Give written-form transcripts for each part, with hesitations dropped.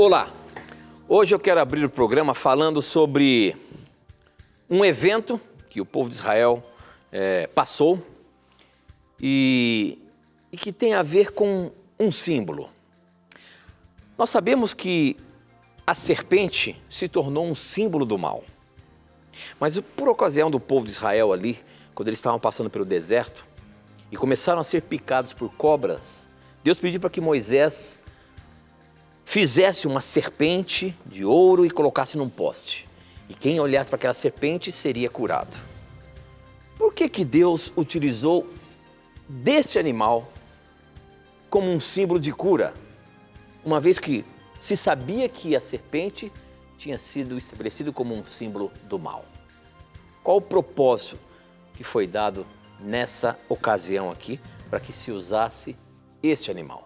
Olá, hoje eu quero abrir o programa falando sobre um evento que o povo de Israel passou e que tem a ver com um símbolo. Nós sabemos que a serpente se tornou um símbolo do mal, mas por ocasião do povo de Israel ali, quando eles estavam passando pelo deserto e começaram a ser picados por cobras, Deus pediu para que Moisés fizesse uma serpente de ouro e colocasse num poste. E quem olhasse para aquela serpente seria curado. Por que Deus utilizou deste animal como um símbolo de cura? Uma vez que se sabia que a serpente tinha sido estabelecido como um símbolo do mal. Qual o propósito que foi dado nessa ocasião aqui para que se usasse este animal?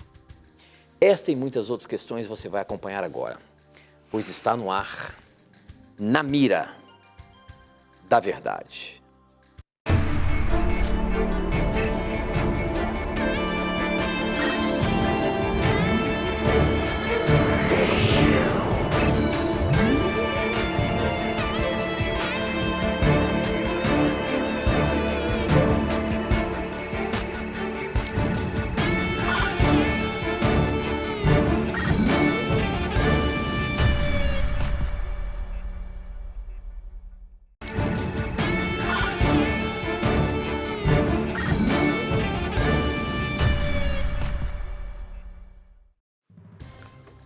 Esta e muitas outras questões você vai acompanhar agora, pois está no ar, na mira da verdade.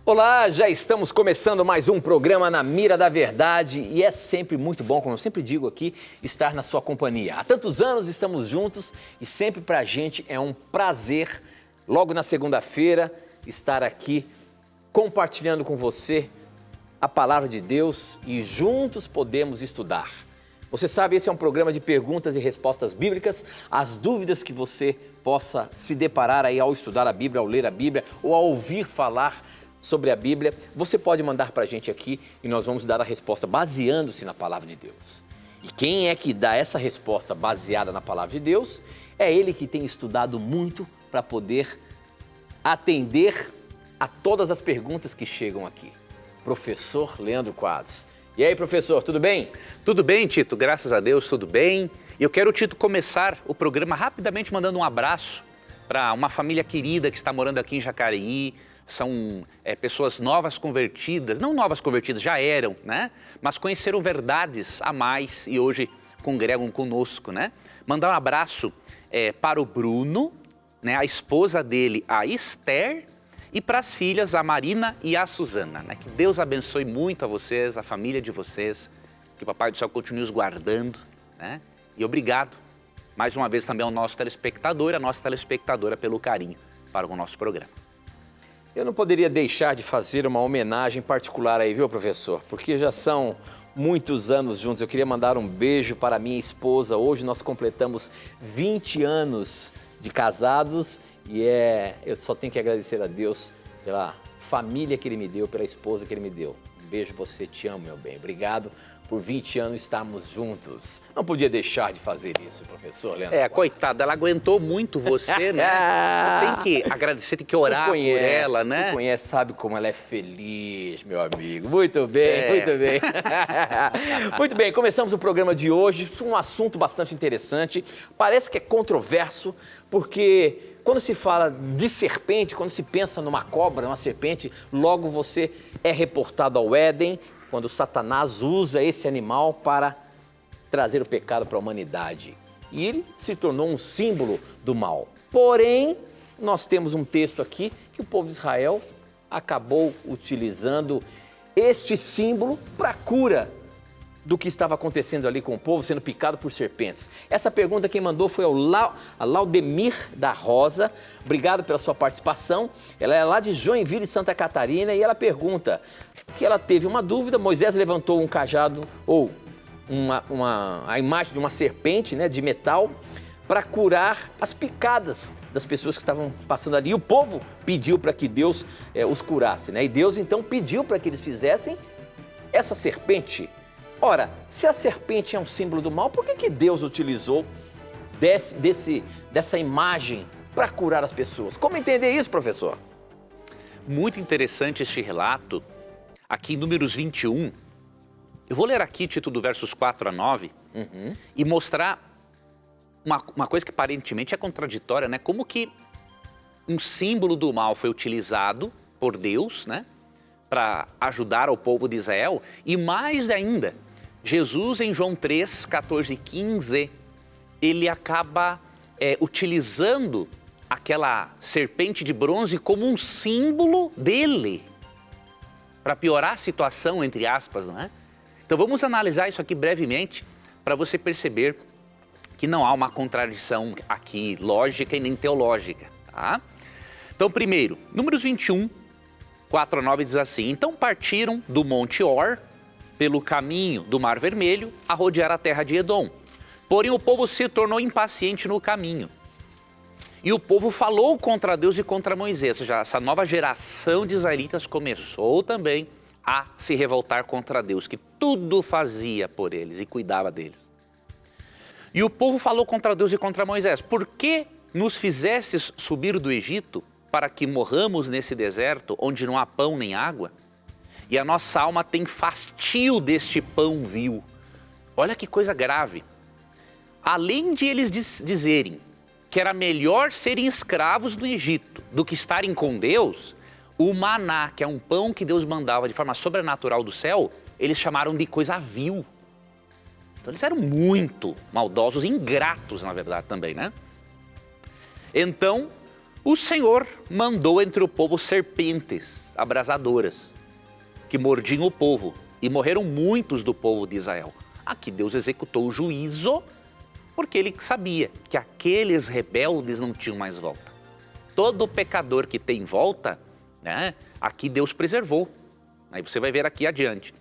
Olá, já estamos começando mais um programa Na Mira da Verdade e é sempre muito bom, como eu sempre digo aqui, estar na sua companhia. Há tantos anos estamos juntos e sempre pra gente é um prazer, logo na segunda-feira, estar aqui compartilhando com você a palavra de Deus e juntos podemos estudar. Você sabe, esse é um programa de perguntas e respostas bíblicas, as dúvidas que você possa se deparar aí ao estudar a Bíblia, ao ler a Bíblia ou ao ouvir falar sobre a Bíblia, você pode mandar para a gente aqui e nós vamos dar a resposta baseando-se na palavra de Deus. E quem é que dá essa resposta baseada na palavra de Deus? É ele que tem estudado muito para poder atender a todas as perguntas que chegam aqui. Professor Leandro Quadros. E aí, professor, tudo bem? Tudo bem, Tito, graças a Deus, tudo bem. Eu quero, Tito, começar o programa rapidamente mandando um abraço para uma família querida que está morando aqui em Jacareí. São pessoas novas convertidas, não novas convertidas, já eram, né? Mas conheceram verdades a mais e hoje congregam conosco, né? Mandar um abraço para o Bruno, né? A esposa dele, a Esther, e para as filhas, a Marina e a Suzana, né? Que Deus abençoe muito a vocês, a família de vocês, que o Papai do Céu continue os guardando, né? E obrigado, mais uma vez também ao nosso telespectador e à nossa telespectadora pelo carinho para o nosso programa. Eu não poderia deixar de fazer uma homenagem particular aí, viu, professor? Porque já são muitos anos juntos. Eu queria mandar um beijo para a minha esposa. Hoje nós completamos 20 anos de casados e eu só tenho que agradecer a Deus pela família que Ele me deu, pela esposa que Ele me deu. Um beijo, você, te amo, meu bem. Obrigado por 20 anos estarmos juntos. Não podia deixar de fazer isso, professor Leandro. Coitada, ela aguentou muito você, né? Tem que agradecer, tem que orar por ela, né? Tu conhece, sabe como ela é feliz, meu amigo. Muito bem, muito bem. Muito bem, começamos o programa de hoje, um assunto bastante interessante. Parece que é controverso, porque quando se fala de serpente, quando se pensa numa cobra, numa serpente, logo você é reportado ao Éden, quando Satanás usa esse animal para trazer o pecado para a humanidade. E ele se tornou um símbolo do mal. Porém, nós temos um texto aqui que o povo de Israel acabou utilizando este símbolo para a cura do que estava acontecendo ali com o povo, sendo picado por serpentes. Essa pergunta quem mandou foi a Laudemir da Rosa. Obrigado pela sua participação. Ela é lá de Joinville, Santa Catarina, e ela pergunta que ela teve uma dúvida. Moisés levantou um cajado ou a imagem de uma serpente, né, de metal, para curar as picadas das pessoas que estavam passando ali. E o povo pediu para que Deus os curasse, né? E Deus então pediu para que eles fizessem essa serpente. Ora, se a serpente é um símbolo do mal, por que Deus utilizou dessa imagem para curar as pessoas? Como entender isso, professor? Muito interessante este relato aqui em Números 21, eu vou ler aqui, Tito, do versos 4 a 9, e mostrar uma coisa que aparentemente é contraditória, né? Como que um símbolo do mal foi utilizado por Deus, né? Para ajudar o povo de Israel. E mais ainda, Jesus em João 3, 14 e 15, ele acaba utilizando aquela serpente de bronze como um símbolo dele. Para piorar a situação, entre aspas, não é? Então vamos analisar isso aqui brevemente para você perceber que não há uma contradição aqui lógica e nem teológica, tá? Então primeiro, Números 21, 4 a 9 diz assim: Então partiram do Monte Or, pelo caminho do Mar Vermelho, a rodear a terra de Edom. Porém o povo se tornou impaciente no caminho. E o povo falou contra Deus e contra Moisés. Ou seja, essa nova geração de israelitas começou também a se revoltar contra Deus, que tudo fazia por eles e cuidava deles. E o povo falou contra Deus e contra Moisés: Por que nos fizestes subir do Egito para que morramos nesse deserto onde não há pão nem água? E a nossa alma tem fastio deste pão vil. Olha que coisa grave. Além de eles dizerem que era melhor serem escravos no Egito do que estarem com Deus, o maná, que é um pão que Deus mandava de forma sobrenatural do céu, eles chamaram de coisa vil. Então eles eram muito maldosos, ingratos na verdade também, né? Então o Senhor mandou entre o povo serpentes abrasadoras que mordiam o povo e morreram muitos do povo de Israel. Aqui Deus executou o juízo porque ele sabia que aqueles rebeldes não tinham mais volta. Todo pecador que tem volta, né, aqui Deus preservou. Aí você vai ver aqui adiante.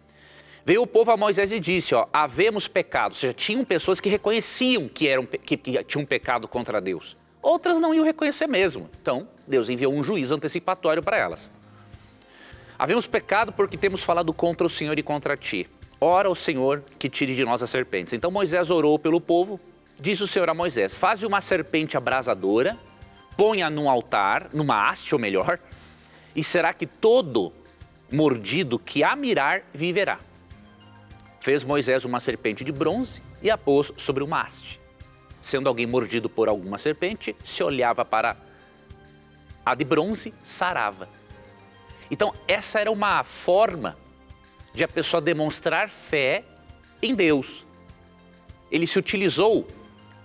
Veio o povo a Moisés e disse, havemos pecado. Ou seja, tinham pessoas que reconheciam que tinham pecado contra Deus. Outras não iam reconhecer mesmo. Então, Deus enviou um juízo antecipatório para elas. Havemos pecado porque temos falado contra o Senhor e contra ti. Ora o Senhor que tire de nós as serpentes. Então Moisés orou pelo povo. Disse o Senhor a Moisés: faze uma serpente abrasadora, ponha num altar, numa haste ou melhor, e será que todo mordido que a mirar viverá. Fez Moisés uma serpente de bronze e a pôs sobre uma haste. Sendo alguém mordido por alguma serpente, se olhava para a de bronze, sarava. Então essa era uma forma de a pessoa demonstrar fé em Deus. Ele se utilizou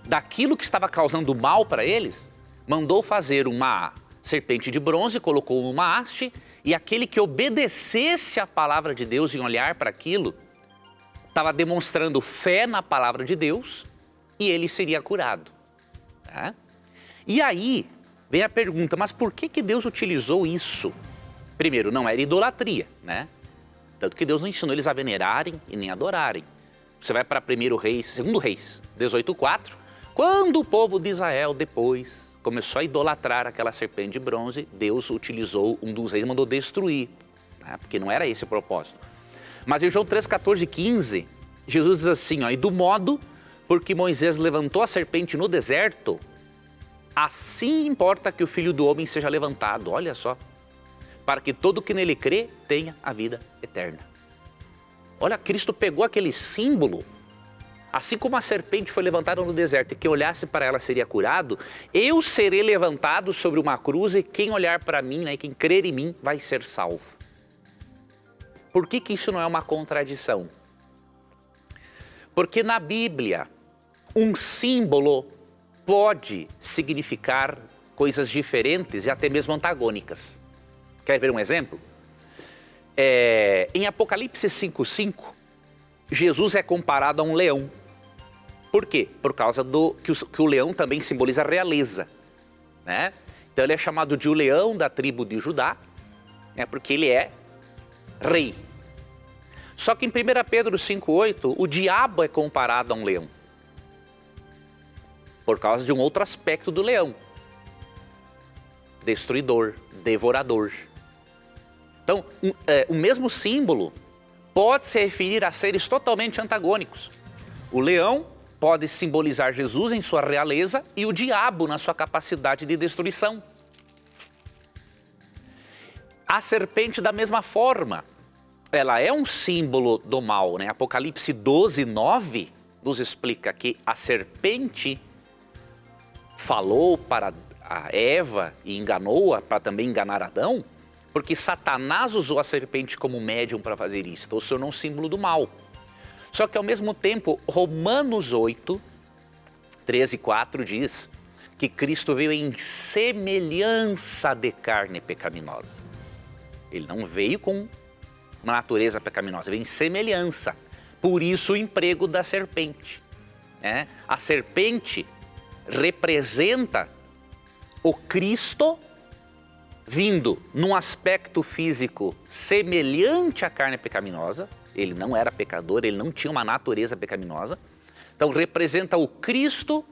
daquilo que estava causando mal para eles, mandou fazer uma serpente de bronze, colocou numa haste, e aquele que obedecesse à palavra de Deus em olhar para aquilo, estava demonstrando fé na palavra de Deus e ele seria curado. Tá? E aí vem a pergunta, mas por que Deus utilizou isso? Primeiro, não era idolatria, né? Tanto que Deus não ensinou eles a venerarem e nem adorarem. Você vai para 2 Reis 18:4, quando o povo de Israel depois começou a idolatrar aquela serpente de bronze, Deus utilizou um dos reis e mandou destruir, né? Porque não era esse o propósito. Mas em João 3, 14 e 15, Jesus diz assim, e do modo porque Moisés levantou a serpente no deserto, assim importa que o Filho do Homem seja levantado, olha só, para que todo que nele crê tenha a vida eterna. Olha, Cristo pegou aquele símbolo, assim como a serpente foi levantada no deserto e quem olhasse para ela seria curado, eu serei levantado sobre uma cruz e quem olhar para mim, né, quem crer em mim, vai ser salvo. Por que isso não é uma contradição? Porque na Bíblia, um símbolo pode significar coisas diferentes e até mesmo antagônicas. Quer ver um exemplo? Em Apocalipse 5:5, Jesus é comparado a um leão. Por quê? Por causa que o leão também simboliza a realeza, né? Então ele é chamado de o leão da tribo de Judá, né? Porque ele é rei. Só que em 1 Pedro 5:8, o diabo é comparado a um leão. Por causa de um outro aspecto do leão. Destruidor, devorador. Então, o mesmo símbolo pode se referir a seres totalmente antagônicos. O leão pode simbolizar Jesus em sua realeza e o diabo na sua capacidade de destruição. A serpente da mesma forma. ela é um símbolo do mal, né? Apocalipse 12, 9 nos explica que a serpente falou para a Eva e enganou-a para também enganar Adão, porque Satanás usou a serpente como médium para fazer isso. Então se tornou um símbolo do mal. Só que ao mesmo tempo, Romanos 8, 13 e 4 diz que Cristo veio em semelhança de carne pecaminosa. Ele não veio com uma natureza pecaminosa, veio em semelhança. Por isso o emprego da serpente. Né? A serpente representa o Cristo vindo num aspecto físico semelhante à carne pecaminosa. Ele não era pecador, ele não tinha uma natureza pecaminosa. Então representa o Cristo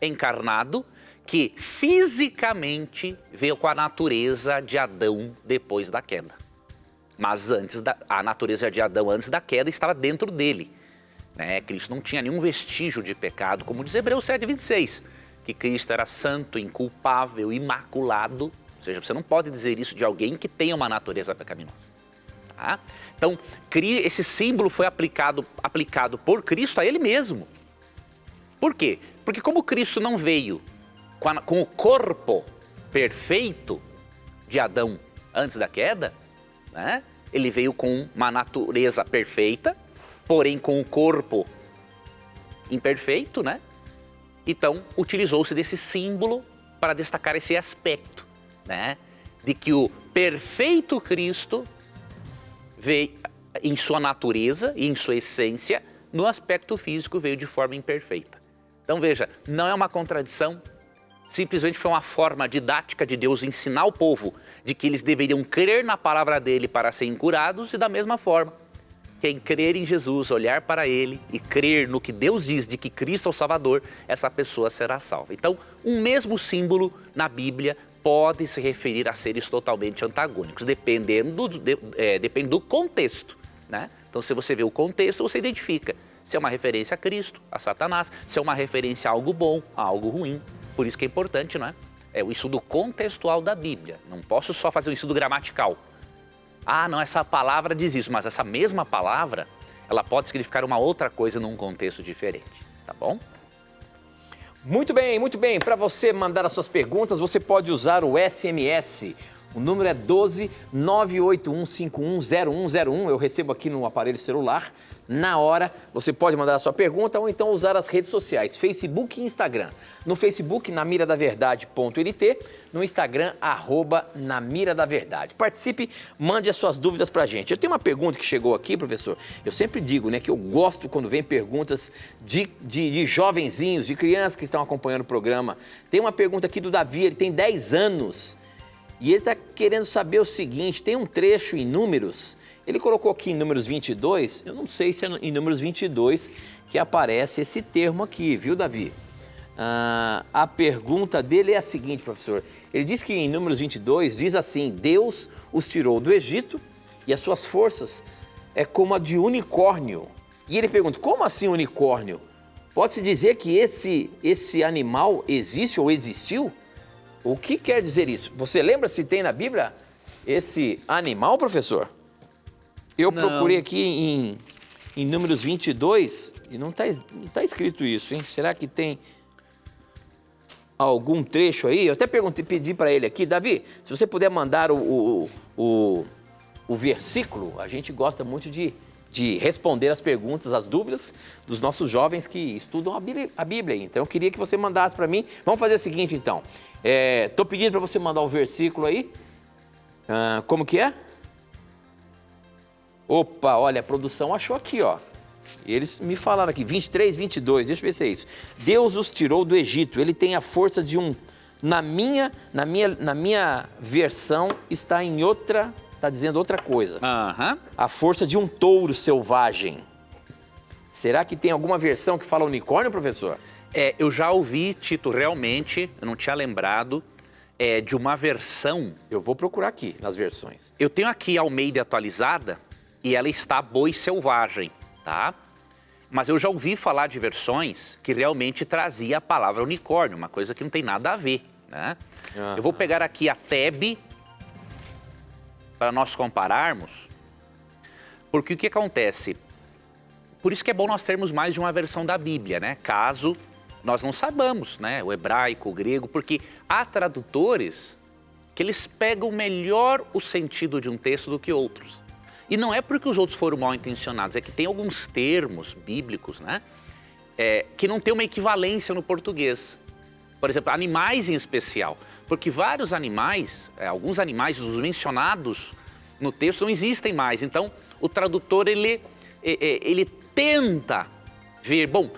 encarnado que fisicamente veio com a natureza de Adão depois da queda. Mas a natureza de Adão antes da queda estava dentro dele. Né? Cristo não tinha nenhum vestígio de pecado, como diz Hebreus 7,26, que Cristo era santo, inculpável, imaculado. Ou seja, você não pode dizer isso de alguém que tenha uma natureza pecaminosa. Tá? Então, esse símbolo foi aplicado por Cristo a ele mesmo. Por quê? Porque como Cristo não veio com o corpo perfeito de Adão antes da queda, né? Ele veio com uma natureza perfeita, porém com o corpo imperfeito, né? Então, utilizou-se desse símbolo para destacar esse aspecto, né? De que o perfeito Cristo veio em sua natureza e em sua essência, no aspecto físico veio de forma imperfeita. Então veja, não é uma contradição, simplesmente foi uma forma didática de Deus ensinar o povo de que eles deveriam crer na palavra dele para serem curados, e da mesma forma, quem crer em Jesus, olhar para ele e crer no que Deus diz de que Cristo é o Salvador, essa pessoa será salva. Então, um mesmo símbolo na Bíblia pode se referir a seres totalmente antagônicos, depende do contexto, né? Então, se você vê o contexto, você identifica se é uma referência a Cristo, a Satanás, se é uma referência a algo bom, a algo ruim. Por isso que é importante, não é? É o estudo contextual da Bíblia. Não posso só fazer um estudo gramatical. Ah, não, essa palavra diz isso, mas essa mesma palavra, ela pode significar uma outra coisa num contexto diferente, tá bom? Muito bem, muito bem. Para você mandar as suas perguntas, você pode usar o SMS. O número é 12 981510101. Eu recebo aqui no aparelho celular. Na hora, você pode mandar a sua pergunta ou então usar as redes sociais, Facebook e Instagram. No Facebook, namiradaverdade.nt, no Instagram, @namiradaverdade. Participe, mande as suas dúvidas pra gente. Eu tenho uma pergunta que chegou aqui, professor. Eu sempre digo, né, que eu gosto quando vem perguntas de jovenzinhos, de crianças que estão acompanhando o programa. Tem uma pergunta aqui do Davi, ele tem 10 anos. E ele está querendo saber o seguinte, tem um trecho em Números, ele colocou aqui em Números 22, eu não sei se é em Números 22 que aparece esse termo aqui, viu, Davi? A pergunta dele é a seguinte, professor, ele diz que em Números 22 diz assim, Deus os tirou do Egito e as suas forças é como a de unicórnio. E ele pergunta, como assim unicórnio? Pode-se dizer que esse animal existe ou existiu? O que quer dizer isso? Você lembra se tem na Bíblia esse animal, professor? Eu procurei aqui em Números 22 e não tá escrito isso, hein? Será que tem algum trecho aí? Eu até pedi para ele aqui, Davi, se você puder mandar o versículo, a gente gosta muito de responder as perguntas, as dúvidas dos nossos jovens que estudam a Bíblia. Então, eu queria que você mandasse para mim. Vamos fazer o seguinte, então. Estou pedindo para você mandar o versículo aí. Como que é? Opa, olha, a produção achou aqui, ó. Eles me falaram aqui, 23, 22, deixa eu ver se é isso. Deus os tirou do Egito, ele tem a força de um... Na minha versão está em outra... Está dizendo outra coisa. A força de um touro selvagem. Será que tem alguma versão que fala unicórnio, professor? Eu já ouvi, Tito, realmente, eu não tinha lembrado, de uma versão... Eu vou procurar aqui, nas versões. Eu tenho aqui a Almeida atualizada e ela está boi selvagem, tá? Mas eu já ouvi falar de versões que realmente trazia a palavra unicórnio, uma coisa que não tem nada a ver, né? Eu vou pegar aqui a Teb... para nós compararmos, Porque o que acontece? Por isso que é bom nós termos mais de uma versão da Bíblia, né? Caso nós não saibamos, né? O hebraico, o grego, porque há tradutores que eles pegam melhor o sentido de um texto do que outros. E não é porque os outros foram mal intencionados, é que tem alguns termos bíblicos, né? Que não tem uma equivalência no português. Por exemplo, animais em especial. Porque vários animais, alguns animais, os mencionados no texto, não existem mais. Então, o tradutor, ele tenta ver, bom,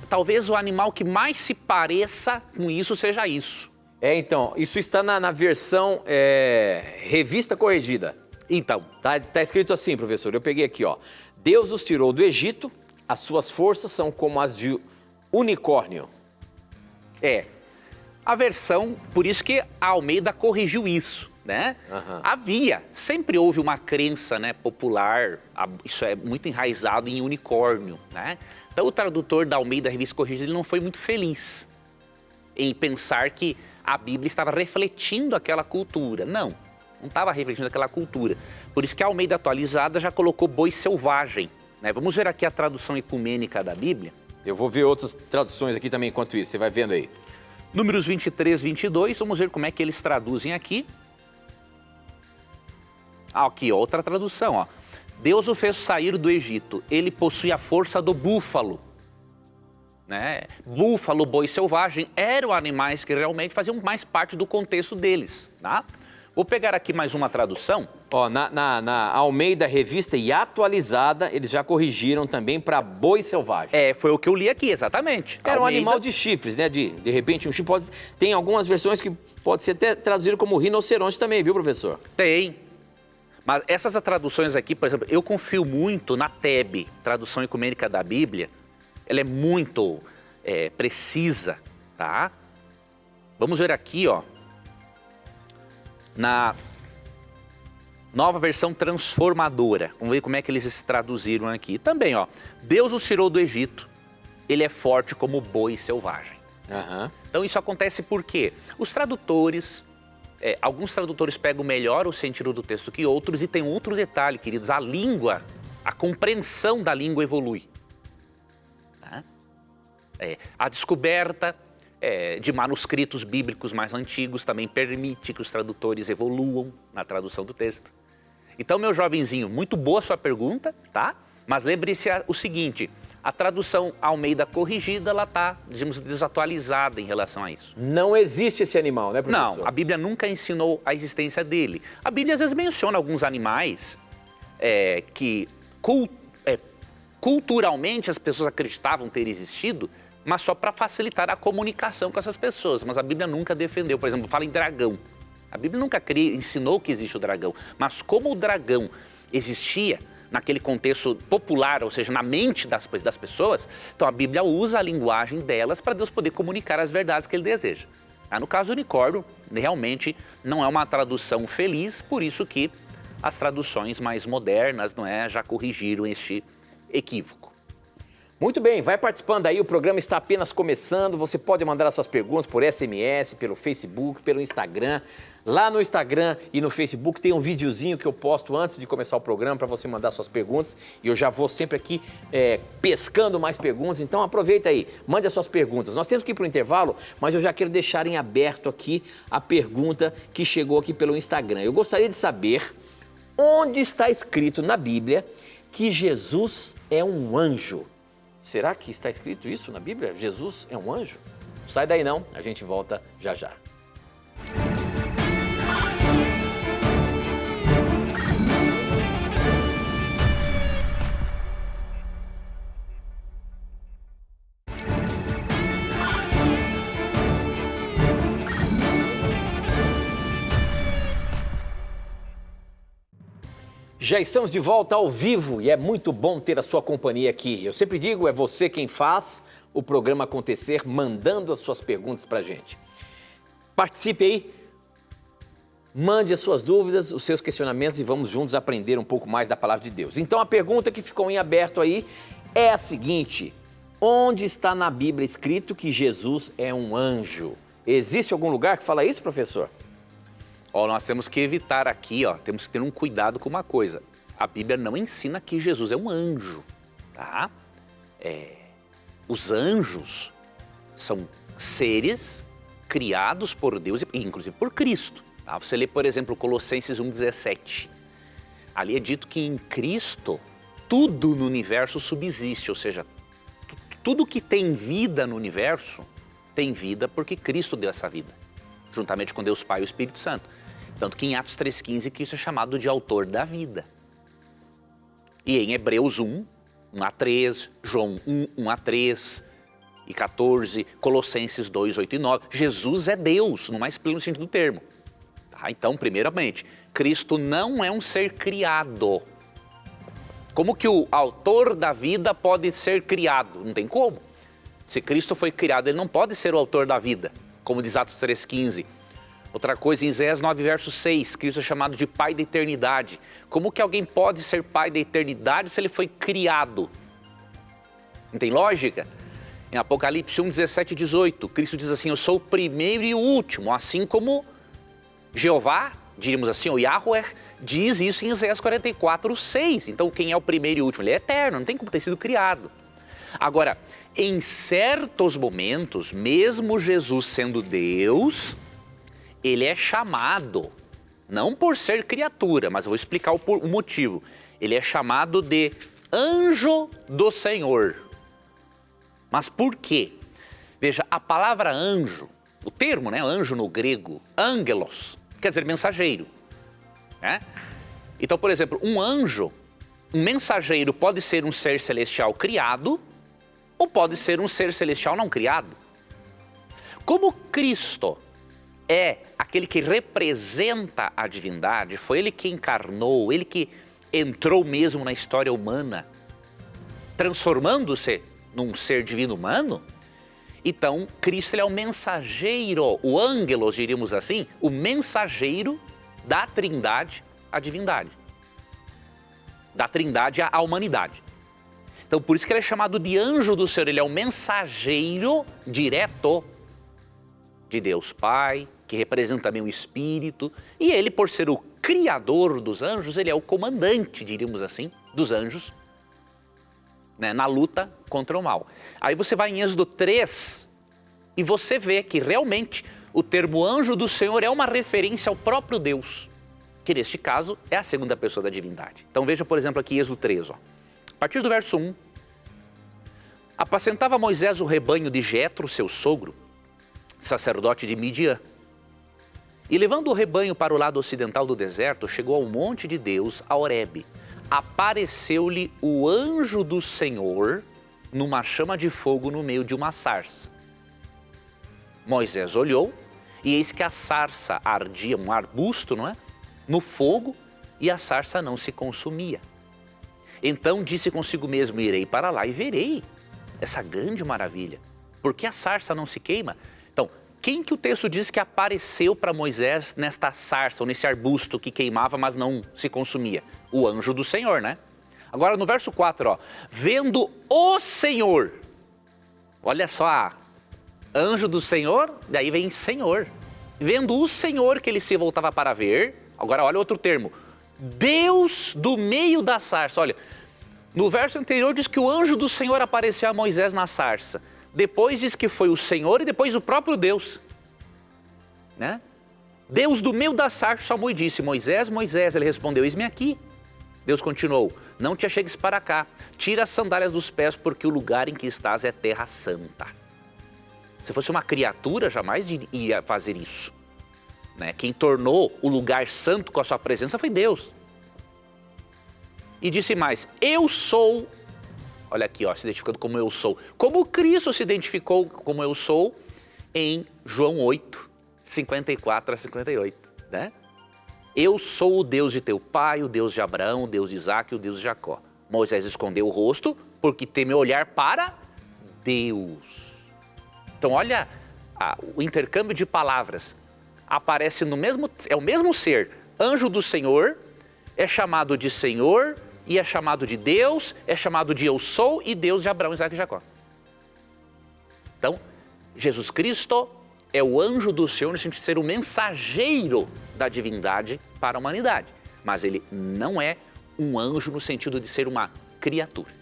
talvez o animal que mais se pareça com isso seja isso. Então, isso está na versão revista corrigida. Então. Tá escrito assim, professor, eu peguei aqui, ó. Deus os tirou do Egito, as suas forças são como as de unicórnio. A versão, por isso que a Almeida corrigiu isso, né? Sempre houve uma crença, né, popular, isso é muito enraizado em unicórnio, né? Então o tradutor da Almeida Revista Corrigida, ele não foi muito feliz em pensar que a Bíblia estava refletindo aquela cultura. Não estava refletindo aquela cultura. Por isso que a Almeida Atualizada já colocou boi selvagem, né? Vamos ver aqui a tradução ecumênica da Bíblia. Eu vou ver outras traduções aqui também enquanto isso, você vai vendo aí. Números 23, 22, vamos ver como é que eles traduzem aqui. Aqui, outra tradução, ó. Deus o fez sair do Egito, ele possui a força do búfalo. Né? Búfalo, boi selvagem, eram animais que realmente faziam mais parte do contexto deles, tá? Vou pegar aqui mais uma tradução. Ó, na Almeida Revista e Atualizada, eles já corrigiram também para boi selvagem. Foi o que eu li aqui, exatamente. Era um animal de chifres, né? De repente, um chifre pode... Tem algumas versões que pode ser até traduzido como rinoceronte também, viu, professor? Tem. Mas essas traduções aqui, por exemplo, eu confio muito na TEB, Tradução Ecumênica da Bíblia. Ela é muito precisa, tá? Vamos ver aqui, ó. Na nova versão transformadora. Vamos ver como é que eles traduziram aqui. Também, ó. Deus os tirou do Egito. Ele é forte como boi selvagem. Então isso acontece porque os tradutores, alguns tradutores pegam melhor o sentido do texto que outros. E tem outro detalhe, queridos. A língua, a compreensão da língua evolui. A descoberta de manuscritos bíblicos mais antigos também permite que os tradutores evoluam na tradução do texto. Então, meu jovenzinho, muito boa a sua pergunta, tá? Mas lembre-se o seguinte, a tradução Almeida corrigida, ela está, digamos, desatualizada em relação a isso. Não existe esse animal, né, professor? Não, a Bíblia nunca ensinou a existência dele. A Bíblia às vezes menciona alguns animais que culturalmente as pessoas acreditavam ter existido, mas só para facilitar a comunicação com essas pessoas. Mas a Bíblia nunca defendeu, por exemplo, fala em dragão. A Bíblia nunca ensinou que existe o dragão, mas como o dragão existia naquele contexto popular, ou seja, na mente das pessoas, então a Bíblia usa a linguagem delas para Deus poder comunicar as verdades que ele deseja. No caso do unicórnio, realmente não é uma tradução feliz, por isso que as traduções mais modernas já corrigiram este equívoco. Muito bem, vai participando aí, o programa está apenas começando, você pode mandar as suas perguntas por SMS, pelo Facebook, pelo Instagram. Lá no Instagram e no Facebook tem um videozinho que eu posto antes de começar o programa para você mandar suas perguntas. E eu já vou sempre aqui pescando mais perguntas, então aproveita aí, mande as suas perguntas. Nós temos que ir para o intervalo, mas eu já quero deixar em aberto aqui a pergunta que chegou aqui pelo Instagram. Eu gostaria de saber onde está escrito na Bíblia que Jesus é um anjo. Será que está escrito isso na Bíblia? Jesus é um anjo? Sai daí não, a gente volta já já. Já estamos de volta ao vivo e é muito bom ter a sua companhia aqui. Eu sempre digo, é você quem faz o programa acontecer, mandando as suas perguntas para a gente. Participe aí, mande as suas dúvidas, os seus questionamentos e vamos juntos aprender um pouco mais da Palavra de Deus. Então a pergunta que ficou em aberto aí é a seguinte: onde está na Bíblia escrito que Jesus é um anjo? Existe algum lugar que fala isso, professor? Nós temos que evitar aqui, temos que ter um cuidado com uma coisa. a Bíblia não ensina que Jesus é um anjo, tá? Os anjos são seres criados por Deus e inclusive por Cristo. Tá? Você lê, por exemplo, Colossenses 1,17. Ali é dito que em Cristo tudo no universo subsiste, ou seja, tudo que tem vida no universo tem vida porque Cristo deu essa vida, juntamente com Deus Pai e o Espírito Santo. Tanto que em Atos 3,15 Cristo é chamado de autor da vida. E em Hebreus 1, 1 a 3, João 1, 1 a 3 e 14, Colossenses 2, 8 e 9, Jesus é Deus, no mais pleno sentido do termo. Tá? Então, primeiramente, Cristo não é um ser criado. Como que o autor da vida pode ser criado? Não tem como. Se Cristo foi criado, ele não pode ser o autor da vida, como diz Atos 3,15. Outra coisa, em Isaías 9, verso 6, Cristo é chamado de Pai da eternidade. Como que alguém pode ser Pai da eternidade se ele foi criado? Não tem lógica? Em Apocalipse 1, 17 e 18, Cristo diz assim, eu sou o primeiro e o último, assim como Jeová, diríamos assim, o Yahweh, diz isso em Isaías 44, 6. Então, quem é o primeiro e o último? Ele é eterno, não tem como ter sido criado. Agora, em certos momentos, mesmo Jesus sendo Deus, ele é chamado, não por ser criatura, mas eu vou explicar o motivo. Ele é chamado de anjo do Senhor. Mas por quê? Veja, a palavra anjo, o termo, né, anjo no grego, angelos, quer dizer mensageiro. Né? Então, por exemplo, um anjo, um mensageiro pode ser um ser celestial criado ou pode ser um ser celestial não criado. Como Cristo é aquele que representa a divindade, foi ele que encarnou, ele que entrou mesmo na história humana, transformando-se num ser divino humano. Então, Cristo ele é o mensageiro, o ângelos, diríamos assim, o mensageiro da Trindade à divindade, da Trindade à humanidade. Então, por isso que ele é chamado de anjo do Senhor, ele é o mensageiro direto de Deus Pai, que representa também o Espírito, e ele, por ser o criador dos anjos, ele é o comandante, diríamos assim, dos anjos, né, na luta contra o mal. Aí você vai em Êxodo 3 e você vê que realmente o termo anjo do Senhor é uma referência ao próprio Deus, que neste caso é a segunda pessoa da divindade. Então veja, por exemplo, aqui Êxodo 3, ó. A partir do verso 1, apacentava Moisés o rebanho de Jetro, seu sogro, sacerdote de Midian. E levando o rebanho para o lado ocidental do deserto, chegou ao monte de Deus, a Horebe. Apareceu-lhe o anjo do Senhor numa chama de fogo no meio de uma sarça. Moisés olhou e eis que a sarça ardia, um arbusto, não é? No fogo, e a sarça não se consumia. Então disse consigo mesmo, irei para lá e verei essa grande maravilha. Por que a sarça não se queima? Então, quem que o texto diz que apareceu para Moisés nesta sarça, ou nesse arbusto que queimava, mas não se consumia? O anjo do Senhor, né? Agora no verso 4, ó, vendo o Senhor, olha só, anjo do Senhor, daí vem Senhor. Vendo o Senhor que ele se voltava para ver, agora olha outro termo, Deus do meio da sarça. Olha, no verso anterior diz que o anjo do Senhor apareceu a Moisés na sarça. Depois diz que foi o Senhor e depois o próprio Deus. Né? Deus do meio da sarça chamou e disse, Moisés, Moisés. Ele respondeu, eis-me aqui. Deus continuou, não te achegues para cá. Tira as sandálias dos pés porque o lugar em que estás é terra santa. Se fosse uma criatura, jamais iria fazer isso. Né? Quem tornou o lugar santo com a sua presença foi Deus. E disse mais, eu sou, olha aqui, ó, se identificando como eu sou, como Cristo se identificou como eu sou em João 8, 54 a 58, né? Eu sou o Deus de teu pai, o Deus de Abraão, o Deus de Isaac e o Deus de Jacó. Moisés escondeu o rosto porque teme olhar para Deus. Então olha o intercâmbio de palavras. Aparece no mesmo, é o mesmo ser, anjo do Senhor, é chamado de Senhor e é chamado de Deus, é chamado de eu sou e Deus de Abraão, Isaac e Jacó. Então, Jesus Cristo é o anjo do Senhor no sentido de ser o mensageiro da divindade para a humanidade, mas ele não é um anjo no sentido de ser uma criatura.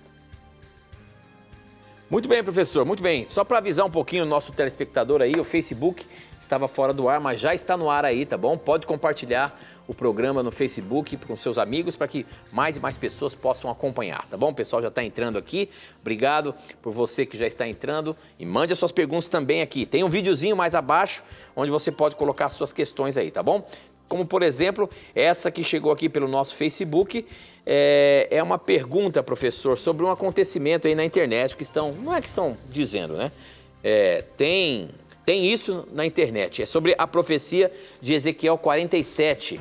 Muito bem, professor, muito bem. Só para avisar um pouquinho o nosso telespectador aí, o Facebook estava fora do ar, mas já está no ar aí, tá bom? Pode compartilhar o programa no Facebook com seus amigos para que mais e mais pessoas possam acompanhar, tá bom? O pessoal já está entrando aqui. Obrigado por você que já está entrando e mande as suas perguntas também aqui. Tem um videozinho mais abaixo onde você pode colocar as suas questões aí, tá bom? Como, por exemplo, essa que chegou aqui pelo nosso Facebook, é uma pergunta, professor, sobre um acontecimento aí na internet que estão, não é que estão dizendo, né? Tem isso na internet, é sobre a profecia de Ezequiel 47,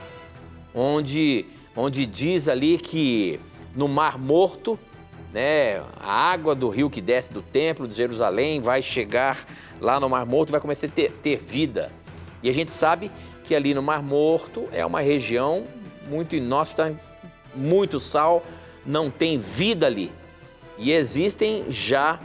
onde diz ali que no Mar Morto, né, a água do rio que desce do templo de Jerusalém vai chegar lá no Mar Morto e vai começar a ter vida. E a gente sabe que ali no Mar Morto é uma região muito inóspita, muito sal, não tem vida ali. E existem já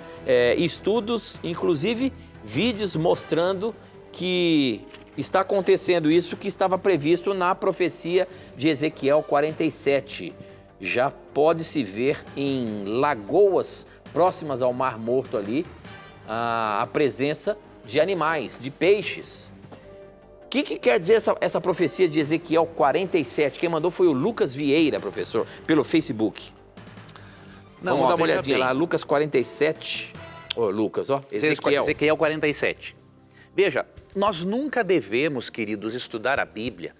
estudos, inclusive vídeos mostrando que está acontecendo isso que estava previsto na profecia de Ezequiel 47. Já pode-se ver em lagoas próximas ao Mar Morto ali a presença de animais, de peixes. O que quer dizer essa profecia de Ezequiel 47? Quem mandou foi o Lucas Vieira, professor, pelo Facebook. Vamos dar uma olhadinha lá, Lucas 47. Ô, Lucas, ó, Ezequiel 47. Veja, nós nunca devemos, queridos, estudar a Bíblia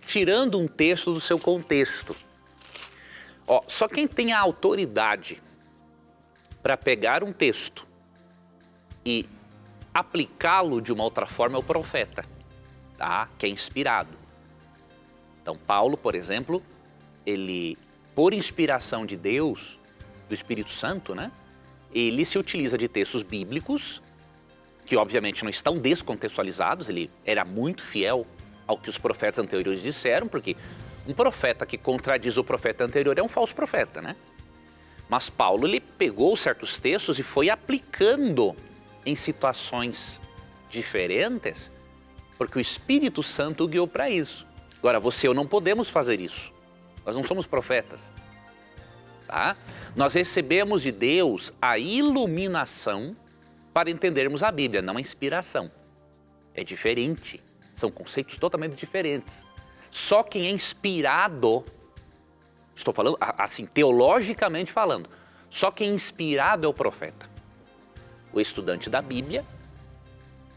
tirando um texto do seu contexto. Ó, só quem tem a autoridade para pegar um texto e aplicá-lo de uma outra forma é o profeta, tá? Que é inspirado. Então, Paulo, por exemplo, ele, por inspiração de Deus, do Espírito Santo, né? Ele se utiliza de textos bíblicos, que obviamente não estão descontextualizados, ele era muito fiel ao que os profetas anteriores disseram, porque um profeta que contradiz o profeta anterior é um falso profeta, né? Mas Paulo, ele pegou certos textos e foi aplicando em situações diferentes, porque o Espírito Santo o guiou para isso. Agora, você e eu não podemos fazer isso. Nós não somos profetas. Tá? Nós recebemos de Deus a iluminação para entendermos a Bíblia, não a inspiração. É diferente. São conceitos totalmente diferentes. Só quem é inspirado, estou falando assim, teologicamente falando, só quem é inspirado é o profeta. O estudante da Bíblia,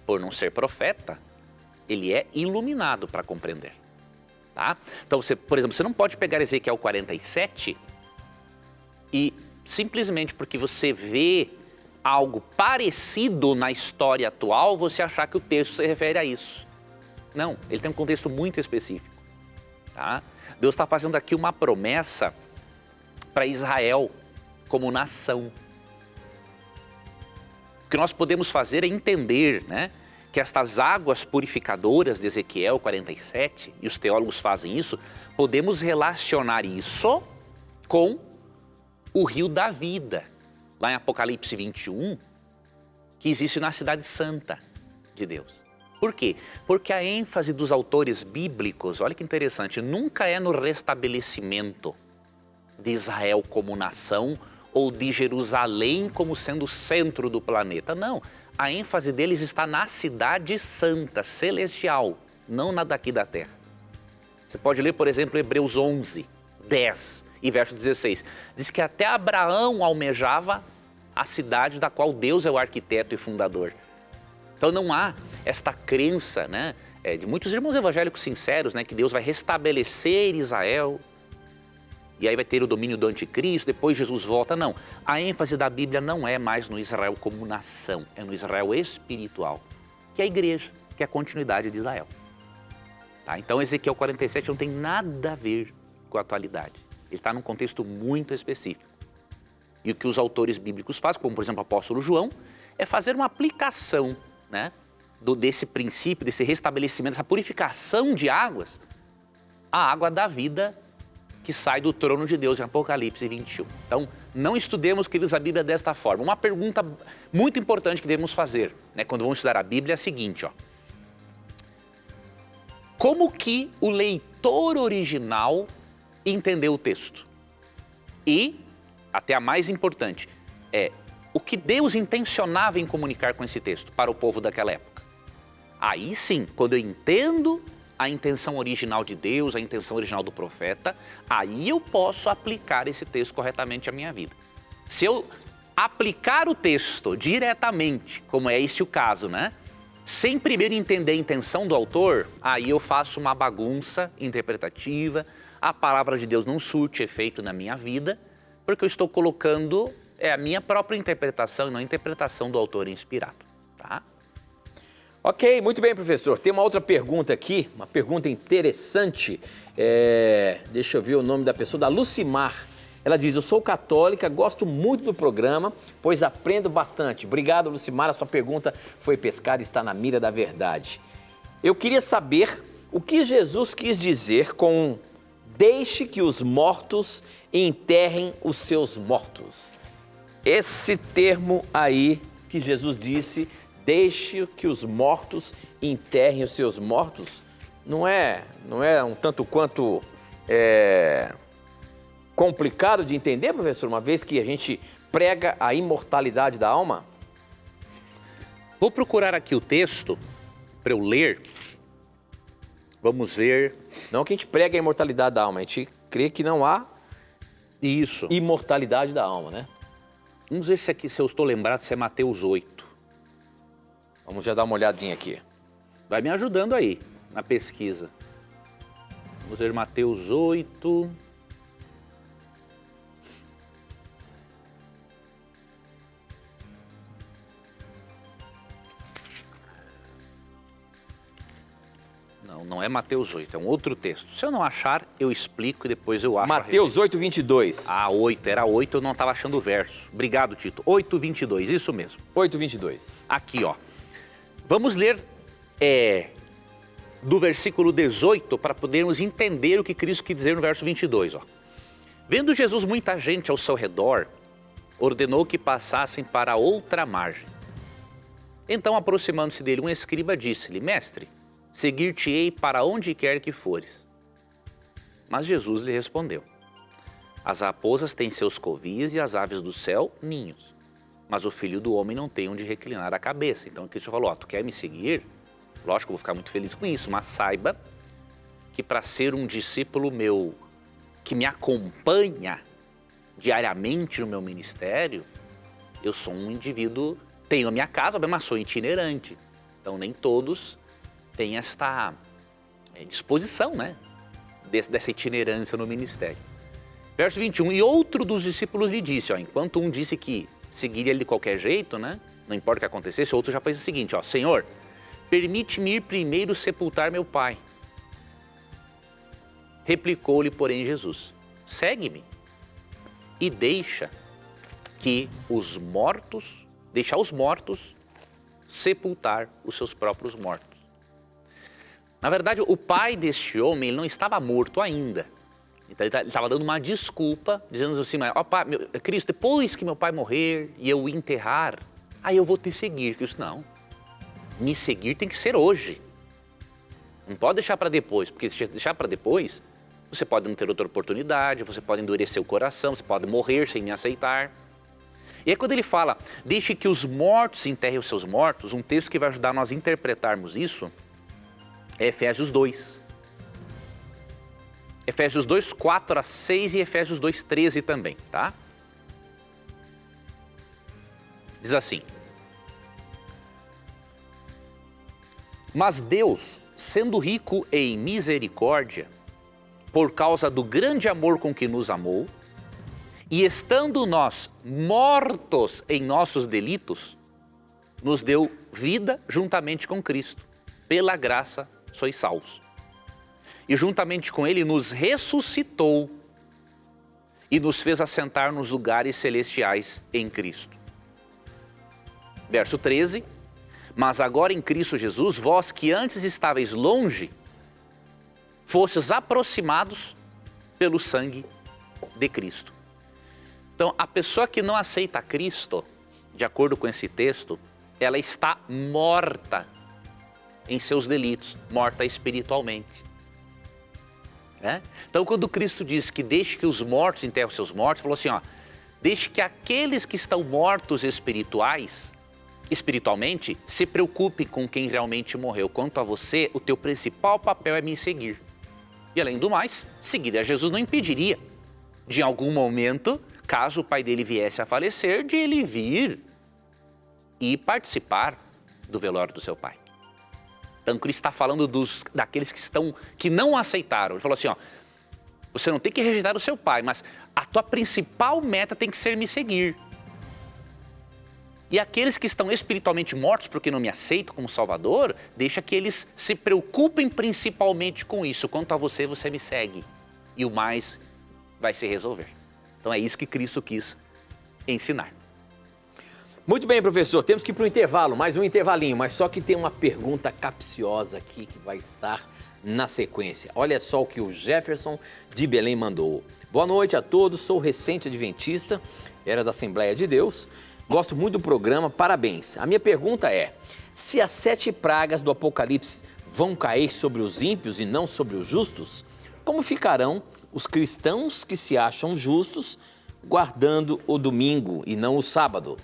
por não ser profeta, ele é iluminado para compreender. Tá? Então, você, por exemplo, você não pode pegar Ezequiel 47 e simplesmente porque você vê algo parecido na história atual, você achar que o texto se refere a isso. Não, ele tem um contexto muito específico. Tá? Deus está fazendo aqui uma promessa para Israel como nação. O que nós podemos fazer é entender, né, que estas águas purificadoras de Ezequiel 47, e os teólogos fazem isso, podemos relacionar isso com o rio da vida, lá em Apocalipse 21, que existe na cidade santa de Deus. Por quê? Porque a ênfase dos autores bíblicos, olha que interessante, nunca é no restabelecimento de Israel como nação ou de Jerusalém como sendo o centro do planeta. Não, a ênfase deles está na cidade santa, celestial, não na daqui da terra. Você pode ler, por exemplo, Hebreus 11, 10 e verso 16. Diz que até Abraão almejava a cidade da qual Deus é o arquiteto e fundador. Então não há esta crença, né, de muitos irmãos evangélicos sinceros, né, que Deus vai restabelecer Israel e aí vai ter o domínio do anticristo, depois Jesus volta. Não, a ênfase da Bíblia não é mais no Israel como nação, é no Israel espiritual, que é a igreja, que é a continuidade de Israel. Tá? Então Ezequiel 47 não tem nada a ver com a atualidade, ele está num contexto muito específico. E o que os autores bíblicos fazem, como por exemplo o apóstolo João, é fazer uma aplicação, né, desse princípio, desse restabelecimento, dessa purificação de águas, a água da vida que sai do trono de Deus em Apocalipse 21. Então, não estudemos, queridos, a Bíblia desta forma. Uma pergunta muito importante que devemos fazer, né, quando vamos estudar a Bíblia é a seguinte, ó. Como que o leitor autor original entendeu o texto. E, até a mais importante, o que Deus intencionava em comunicar com esse texto para o povo daquela época. Aí sim, quando eu entendo a intenção original de Deus, a intenção original do profeta, aí eu posso aplicar esse texto corretamente à minha vida. Se eu aplicar o texto diretamente, como é este o caso, né? Sem primeiro entender a intenção do autor, aí eu faço uma bagunça interpretativa, a palavra de Deus não surte efeito na minha vida, porque eu estou colocando a minha própria interpretação e não a interpretação do autor inspirado, tá? Ok, muito bem, professor. Tem uma outra pergunta aqui, uma pergunta interessante. Deixa eu ver o nome da pessoa, da Lucimar. Ela diz, eu sou católica, gosto muito do programa, pois aprendo bastante. Obrigado, Lucimar, a sua pergunta foi pescada e está na mira da verdade. Eu queria saber o que Jesus quis dizer com deixe que os mortos enterrem os seus mortos. Esse termo aí que Jesus disse, deixe que os mortos enterrem os seus mortos, não é um tanto quanto complicado de entender, professor, uma vez que a gente prega a imortalidade da alma? Vou procurar aqui o texto para eu ler. Vamos ver. Não que a gente prega a imortalidade da alma, a gente crê que não há imortalidade da alma, né? Vamos ver se aqui, se eu estou lembrado, se é Mateus 8. Vamos já dar uma olhadinha aqui. Vai me ajudando aí na pesquisa. Vamos ver Mateus 8. Não é Mateus 8, é um outro texto. Se eu não achar, eu explico e depois eu acho. Mateus 8, 22. Ah, 8, era 8, eu não estava achando o verso. Obrigado, Tito. 8, 22, isso mesmo. 8, 22. Aqui, ó. Vamos ler do versículo 18 para podermos entender o que Cristo quis dizer no verso 22, ó. Vendo Jesus muita gente ao seu redor, ordenou que passassem para outra margem. Então, aproximando-se dele, um escriba disse-lhe, mestre, seguir-te-ei para onde quer que fores. Mas Jesus lhe respondeu, as raposas têm seus covis e as aves do céu ninhos, mas o filho do homem não tem onde reclinar a cabeça. Então Cristo falou, tu quer me seguir? Lógico que eu vou ficar muito feliz com isso, mas saiba que para ser um discípulo meu que me acompanha diariamente no meu ministério, eu sou um indivíduo, tenho a minha casa, mas sou itinerante. Então nem todos têm esta disposição, né? Dessa itinerância no ministério. Verso 21, e outro dos discípulos lhe disse, ó, enquanto um disse que seguiria ele de qualquer jeito, né? Não importa o que acontecesse, o outro já fez o seguinte, ó, Senhor, permite-me ir primeiro sepultar meu pai. Replicou-lhe, porém, Jesus, segue-me e deixa os mortos sepultar os seus próprios mortos. Na verdade, o pai deste homem ele não estava morto ainda. Então ele estava dando uma desculpa, dizendo assim, ó pai, Cristo, depois que meu pai morrer e eu o enterrar, aí eu vou te seguir. Cristo, não. Me seguir tem que ser hoje. Não pode deixar para depois, porque se deixar para depois, você pode não ter outra oportunidade, você pode endurecer o coração, você pode morrer sem me aceitar. E aí quando ele fala, deixe que os mortos enterrem os seus mortos, um texto que vai ajudar nós a interpretarmos isso, é Efésios 2. Efésios 2, 4 a 6 e Efésios 2, 13 também, tá? Diz assim. Mas Deus, sendo rico em misericórdia, por causa do grande amor com que nos amou, e estando nós mortos em nossos delitos, nos deu vida juntamente com Cristo. Pela graça sois salvos. E juntamente com ele nos ressuscitou e nos fez assentar nos lugares celestiais em Cristo. Verso 13. Mas agora em Cristo Jesus, vós que antes estáveis longe, fostes aproximados pelo sangue de Cristo. Então, a pessoa que não aceita Cristo, de acordo com esse texto, ela está morta em seus delitos, morta espiritualmente. né? Então, quando Cristo diz que deixe que os mortos enterrem os seus mortos, falou assim, ó, deixe que aqueles que estão mortos espiritualmente, se preocupem com quem realmente morreu. Quanto a você, o teu principal papel é me seguir. E além do mais, seguir a Jesus não impediria, de algum momento, caso o pai dele viesse a falecer, de ele vir e participar do velório do seu pai. Então, Cristo está falando daqueles que não aceitaram. Ele falou assim, ó, você não tem que rejeitar o seu pai, mas a tua principal meta tem que ser me seguir. E aqueles que estão espiritualmente mortos porque não me aceitam como Salvador, deixa que eles se preocupem principalmente com isso. Quanto a você, você me segue. E o mais vai se resolver. Então é isso que Cristo quis ensinar. Muito bem, professor, temos que ir para o intervalo, mais um intervalinho, mas só que tem uma pergunta capciosa aqui que vai estar na sequência. Olha só o que o Jefferson de Belém mandou. Boa noite a todos, sou recente adventista, era da Assembleia de Deus, gosto muito do programa, parabéns. A minha pergunta é, se as 7 pragas do Apocalipse vão cair sobre os ímpios e não sobre os justos, como ficarão os cristãos que se acham justos guardando o domingo e não o sábado?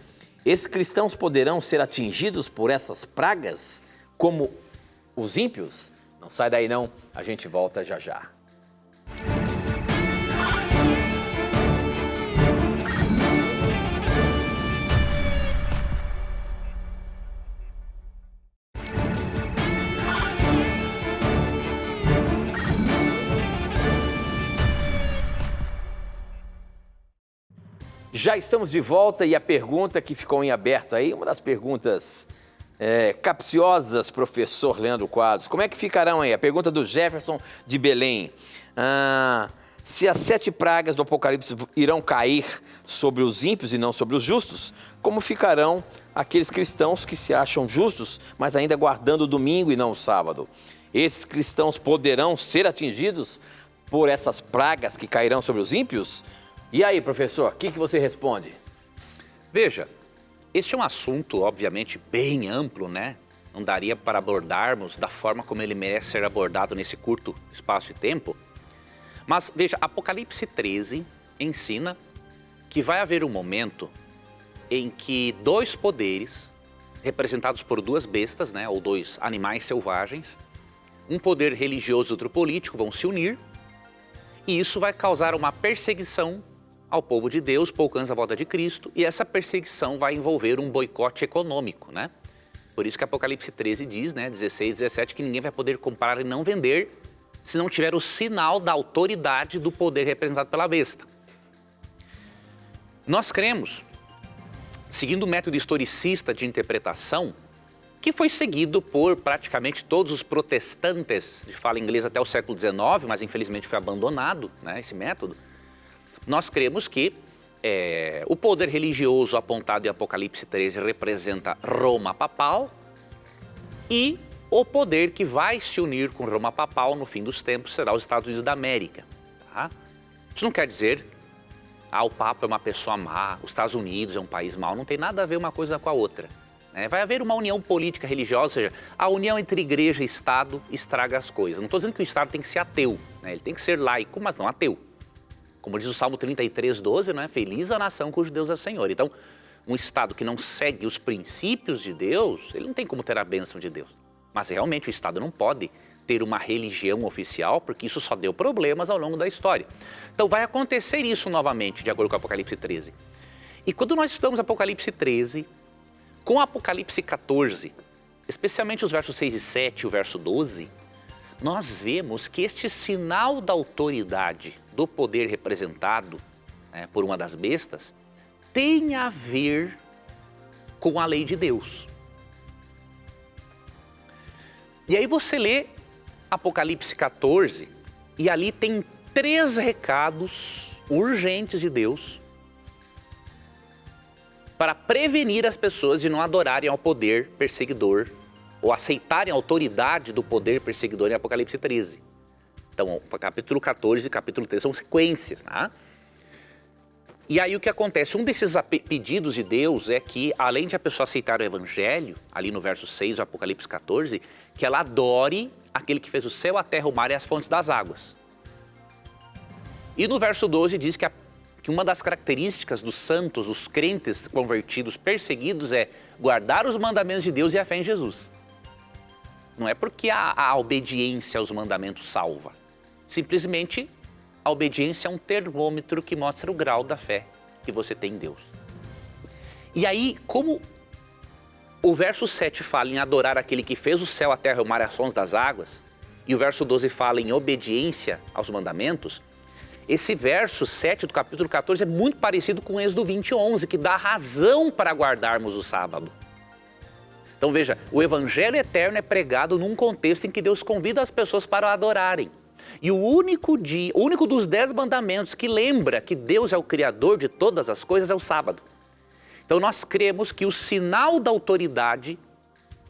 Esses cristãos poderão ser atingidos por essas pragas como os ímpios? Não sai daí não, a gente volta já já. Já estamos de volta e a pergunta que ficou em aberto aí, uma das perguntas capciosas, professor Leandro Quadros. Como é que ficarão aí? A pergunta do Jefferson de Belém. Se as 7 pragas do Apocalipse irão cair sobre os ímpios e não sobre os justos, como ficarão aqueles cristãos que se acham justos, mas ainda guardando o domingo e não o sábado? Esses cristãos poderão ser atingidos por essas pragas que cairão sobre os ímpios? E aí, professor, o que você responde? Veja, este é um assunto, obviamente, bem amplo, né? Não daria para abordarmos da forma como ele merece ser abordado nesse curto espaço de tempo. Mas, veja, Apocalipse 13 ensina que vai haver um momento em que 2 poderes, representados por 2 bestas, né? Ou 2 animais selvagens, um poder religioso e outro político, vão se unir. E isso vai causar uma perseguição ao povo de Deus, pouco antes da volta de Cristo, e essa perseguição vai envolver um boicote econômico, né? Por isso que Apocalipse 13 diz, né, 16, 17, que ninguém vai poder comprar e não vender se não tiver o sinal da autoridade do poder representado pela besta. Nós cremos, seguindo o método historicista de interpretação, que foi seguido por praticamente todos os protestantes de fala inglesa até o século XIX, mas infelizmente foi abandonado, né, esse método. Nós cremos que o poder religioso apontado em Apocalipse 13 representa Roma papal e o poder que vai se unir com Roma papal no fim dos tempos será os Estados Unidos da América. Tá? Isso não quer dizer que o Papa é uma pessoa má, os Estados Unidos é um país mau, não tem nada a ver uma coisa com a outra. Né? Vai haver uma união política religiosa, ou seja, a união entre igreja e Estado estraga as coisas. Não estou dizendo que o Estado tem que ser ateu, né? Ele tem que ser laico, mas não ateu. Como diz o Salmo 33, 12, né? Feliz a nação cujo Deus é o Senhor. Então, um Estado que não segue os princípios de Deus, ele não tem como ter a bênção de Deus. Mas realmente o Estado não pode ter uma religião oficial, porque isso só deu problemas ao longo da história. Então vai acontecer isso novamente, de acordo com Apocalipse 13. E quando nós estudamos Apocalipse 13, com Apocalipse 14, especialmente os versos 6 e 7 e o verso 12, nós vemos que este sinal da autoridade do poder representado por uma das bestas tem a ver com a lei de Deus. E aí você lê Apocalipse 14 e ali tem 3 recados urgentes de Deus para prevenir as pessoas de não adorarem ao poder perseguidor ou aceitarem a autoridade do poder perseguidor em Apocalipse 13. Então, capítulo 14 e capítulo 13 são sequências, tá? E aí o que acontece? Um desses pedidos de Deus é que, além de a pessoa aceitar o evangelho, ali no verso 6 do Apocalipse 14, que ela adore aquele que fez o céu, a terra, o mar e as fontes das águas. E no verso 12 diz que uma das características dos santos, dos crentes convertidos, perseguidos, é guardar os mandamentos de Deus e a fé em Jesus. Não é porque a obediência aos mandamentos salva. Simplesmente, a obediência é um termômetro que mostra o grau da fé que você tem em Deus. E aí, como o verso 7 fala em adorar aquele que fez o céu, a terra e o mar e as fontes das águas, e o verso 12 fala em obediência aos mandamentos, esse verso 7 do capítulo 14 é muito parecido com o Êxodo 20:11, que dá razão para guardarmos o sábado. Então veja, o evangelho eterno é pregado num contexto em que Deus convida as pessoas para o adorarem. E o único dos 10 mandamentos que lembra que Deus é o Criador de todas as coisas é o sábado. Então nós cremos que o sinal da autoridade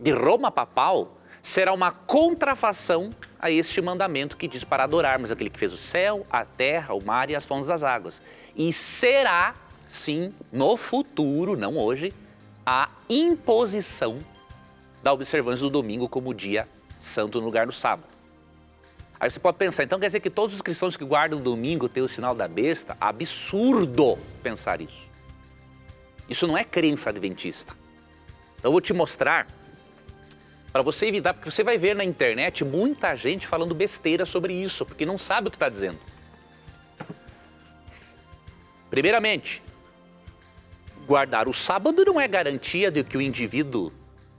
de Roma papal será uma contrafação a este mandamento que diz para adorarmos aquele que fez o céu, a terra, o mar e as fontes das águas. E será, sim, no futuro, não hoje, a imposição da observância do domingo como dia santo no lugar do sábado. Aí você pode pensar, então quer dizer que todos os cristãos que guardam o domingo têm o sinal da besta? Absurdo pensar isso. Isso não é crença adventista. Então eu vou te mostrar, para você evitar, porque você vai ver na internet muita gente falando besteira sobre isso, porque não sabe o que está dizendo. Primeiramente, guardar o sábado não é garantia de que o indivíduo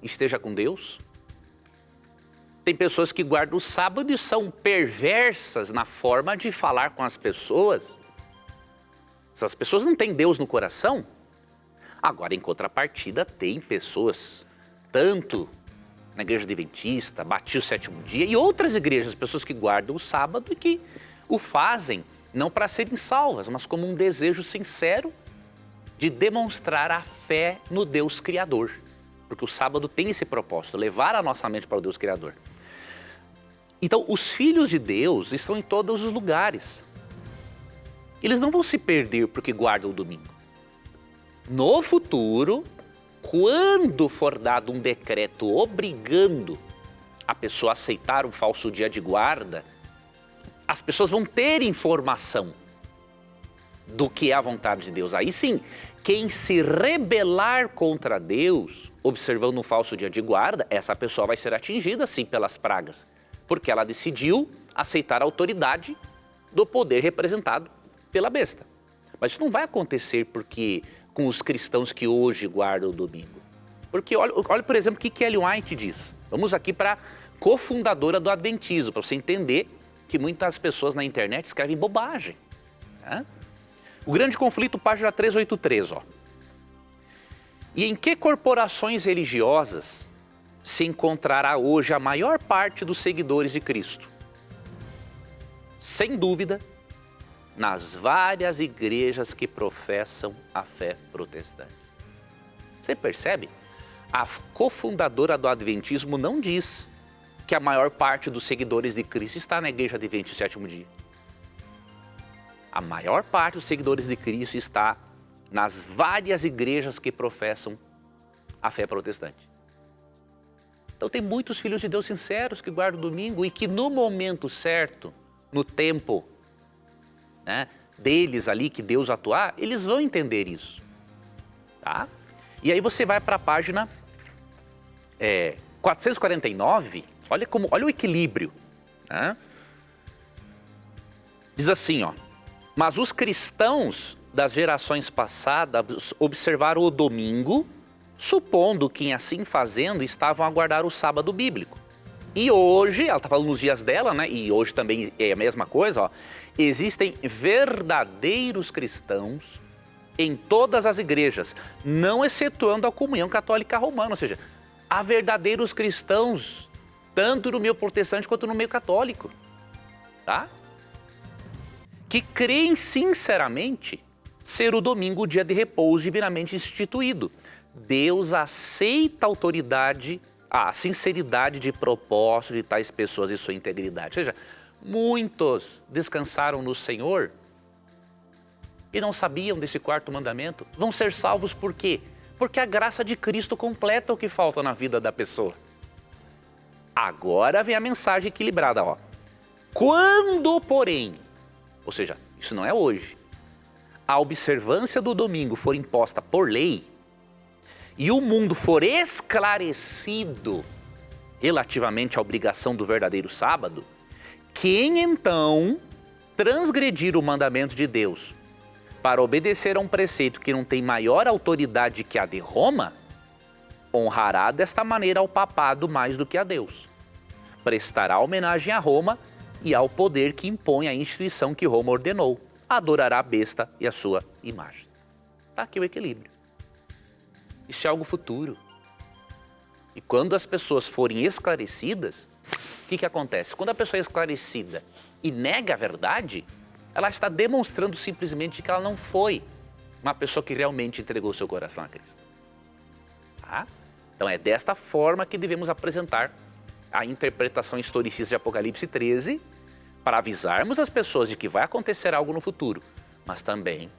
esteja com Deus. Tem pessoas que guardam o sábado e são perversas na forma de falar com as pessoas. Essas pessoas não têm Deus no coração. Agora, em contrapartida, tem pessoas, tanto na igreja adventista, Batismo Sétimo Dia e outras igrejas, pessoas que guardam o sábado e que o fazem não para serem salvas, mas como um desejo sincero de demonstrar a fé no Deus Criador. Porque o sábado tem esse propósito, levar a nossa mente para o Deus Criador. Então, os filhos de Deus estão em todos os lugares. Eles não vão se perder porque guardam o domingo. No futuro, quando for dado um decreto obrigando a pessoa a aceitar um falso dia de guarda, as pessoas vão ter informação do que é a vontade de Deus. Aí sim, quem se rebelar contra Deus, observando um falso dia de guarda, essa pessoa vai ser atingida sim pelas pragas, porque ela decidiu aceitar a autoridade do poder representado pela besta. Mas isso não vai acontecer porque com os cristãos que hoje guardam o domingo. Porque olha por exemplo, o que Ellen White diz. Vamos aqui para a cofundadora do Adventismo, para você entender que muitas pessoas na internet escrevem bobagem. Né? O Grande Conflito, página 383, ó. E em que corporações religiosas se encontrará hoje a maior parte dos seguidores de Cristo? Sem dúvida, nas várias igrejas que professam a fé protestante. Você percebe? A cofundadora do Adventismo não diz que a maior parte dos seguidores de Cristo está na igreja Adventista do Sétimo Dia. A maior parte dos seguidores de Cristo está nas várias igrejas que professam a fé protestante. Então tem muitos filhos de Deus sinceros que guardam o domingo e que no momento certo, no tempo, né, deles ali, que Deus atuar, eles vão entender isso. Tá? E aí você vai para a página 449, olha o equilíbrio. Né? Diz assim, ó. Mas os cristãos das gerações passadas observaram o domingo, supondo que assim fazendo estavam a guardar o sábado bíblico. E hoje, ela está falando nos dias dela, né? E hoje também é a mesma coisa, ó. Existem verdadeiros cristãos em todas as igrejas, não excetuando a comunhão católica romana, ou seja, há verdadeiros cristãos tanto no meio protestante quanto no meio católico, tá? Que creem sinceramente ser o domingo o dia de repouso divinamente instituído. Deus aceita a autoridade, a sinceridade de propósito de tais pessoas e sua integridade. Ou seja, muitos descansaram no Senhor e não sabiam desse quarto mandamento. Vão ser salvos por quê? Porque a graça de Cristo completa o que falta na vida da pessoa. Agora vem a mensagem equilibrada, ó. Quando, porém, ou seja, isso não é hoje, a observância do domingo for imposta por lei e o mundo for esclarecido relativamente à obrigação do verdadeiro sábado, quem então transgredir o mandamento de Deus para obedecer a um preceito que não tem maior autoridade que a de Roma, honrará desta maneira ao papado mais do que a Deus. Prestará homenagem a Roma e ao poder que impõe a instituição que Roma ordenou. Adorará a besta e a sua imagem. Está aqui o equilíbrio. Isso é algo futuro. E quando as pessoas forem esclarecidas, o que acontece? Quando a pessoa é esclarecida e nega a verdade, ela está demonstrando simplesmente que ela não foi uma pessoa que realmente entregou seu coração a Cristo. Tá? Então é desta forma que devemos apresentar a interpretação historicista de Apocalipse 13 para avisarmos as pessoas de que vai acontecer algo no futuro, mas também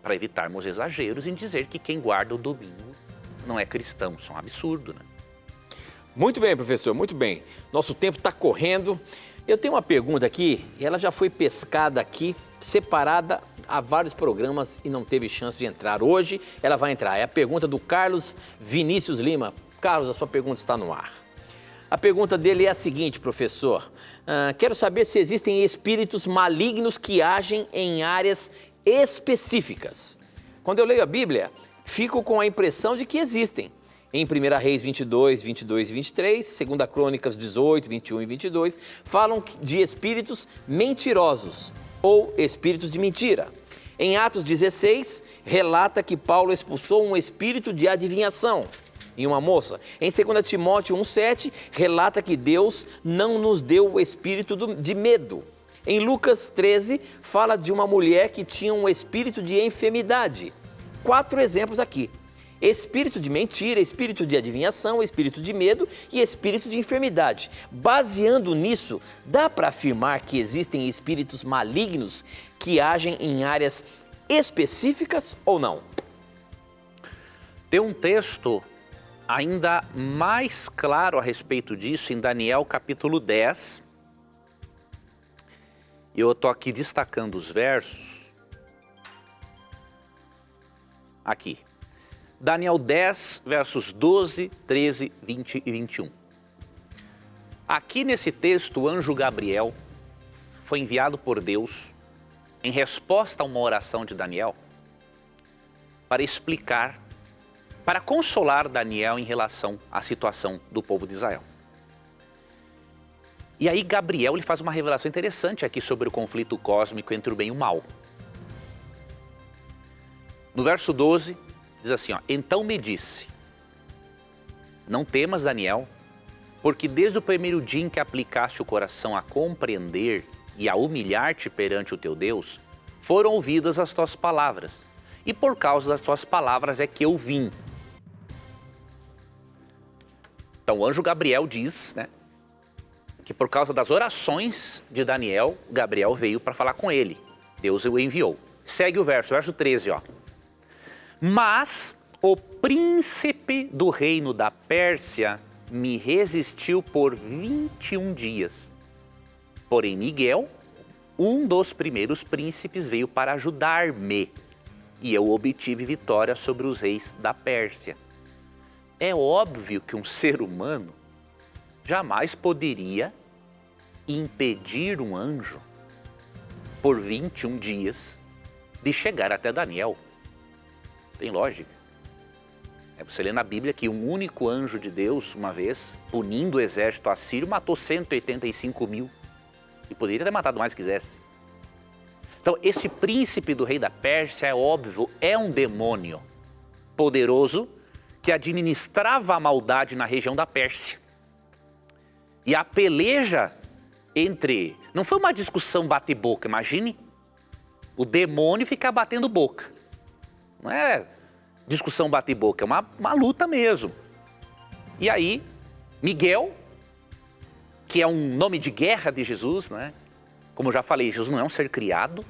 para evitarmos exageros em dizer que quem guarda o domingo não é cristão. Isso é um absurdo, né? Muito bem, professor, muito bem. Nosso tempo está correndo. Eu tenho uma pergunta aqui, ela já foi pescada aqui, separada há vários programas e não teve chance de entrar. Hoje ela vai entrar. É a pergunta do Carlos Vinícius Lima. Carlos, a sua pergunta está no ar. A pergunta dele é a seguinte, professor. Quero saber se existem espíritos malignos que agem em áreas específicas. Quando eu leio a Bíblia, fico com a impressão de que existem. Em 1 Reis 22, 22 e 23, 2 Crônicas 18, 21 e 22, falam de espíritos mentirosos ou espíritos de mentira. Em Atos 16, relata que Paulo expulsou um espírito de adivinhação em uma moça. Em 2 Timóteo 1,7, relata que Deus não nos deu o espírito de medo. Em Lucas 13, fala de uma mulher que tinha um espírito de enfermidade. 4 exemplos aqui. Espírito de mentira, espírito de adivinhação, espírito de medo e espírito de enfermidade. Baseando nisso, dá para afirmar que existem espíritos malignos que agem em áreas específicas ou não? Tem um texto ainda mais claro a respeito disso em Daniel capítulo 10. Eu estou aqui destacando os versos. Aqui. Daniel 10, versos 12, 13, 20 e 21. Aqui nesse texto, o anjo Gabriel foi enviado por Deus em resposta a uma oração de Daniel para explicar, para consolar Daniel em relação à situação do povo de Israel. E aí Gabriel ele faz uma revelação interessante aqui sobre o conflito cósmico entre o bem e o mal. No verso 12, diz assim, ó, então me disse, não temas, Daniel, porque desde o primeiro dia em que aplicaste o coração a compreender e a humilhar-te perante o teu Deus, foram ouvidas as tuas palavras, e por causa das tuas palavras é que eu vim. Então o anjo Gabriel diz, né, que por causa das orações de Daniel, Gabriel veio para falar com ele. Deus o enviou. Segue o verso 13, ó. Mas o príncipe do reino da Pérsia me resistiu por 21 dias. Porém, Miguel, um dos primeiros príncipes, veio para ajudar-me. E eu obtive vitória sobre os reis da Pérsia. É óbvio que um ser humano jamais poderia impedir um anjo por 21 dias de chegar até Daniel. Tem lógica. Você lê na Bíblia que um único anjo de Deus, uma vez, punindo o exército assírio, matou 185 mil. E poderia ter matado mais que quisesse. Então, esse príncipe do rei da Pérsia, é óbvio, é um demônio poderoso que administrava a maldade na região da Pérsia. E a peleja entre... Não foi uma discussão bate-boca, imagine. O demônio ficar batendo boca. Não é discussão bate-boca, é uma luta mesmo. E aí, Miguel, que é um nome de guerra de Jesus, né? Como eu já falei, Jesus não é um ser criado.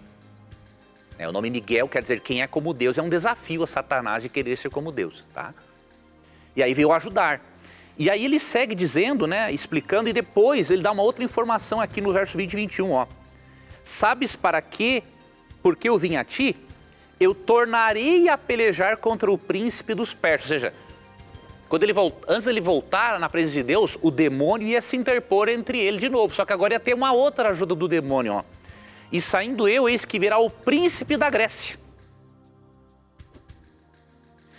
O nome Miguel quer dizer quem é como Deus, é um desafio a Satanás de querer ser como Deus, tá? E aí veio ajudar. E aí ele segue dizendo, né, explicando, e depois ele dá uma outra informação aqui no verso 20 e 21, ó. Sabes para que porque eu vim a ti, eu tornarei a pelejar contra o príncipe dos persas. Ou seja, antes dele voltar na presença de Deus, o demônio ia se interpor entre ele de novo. Só que agora ia ter uma outra ajuda do demônio. Ó. E saindo eu, eis que virá o príncipe da Grécia.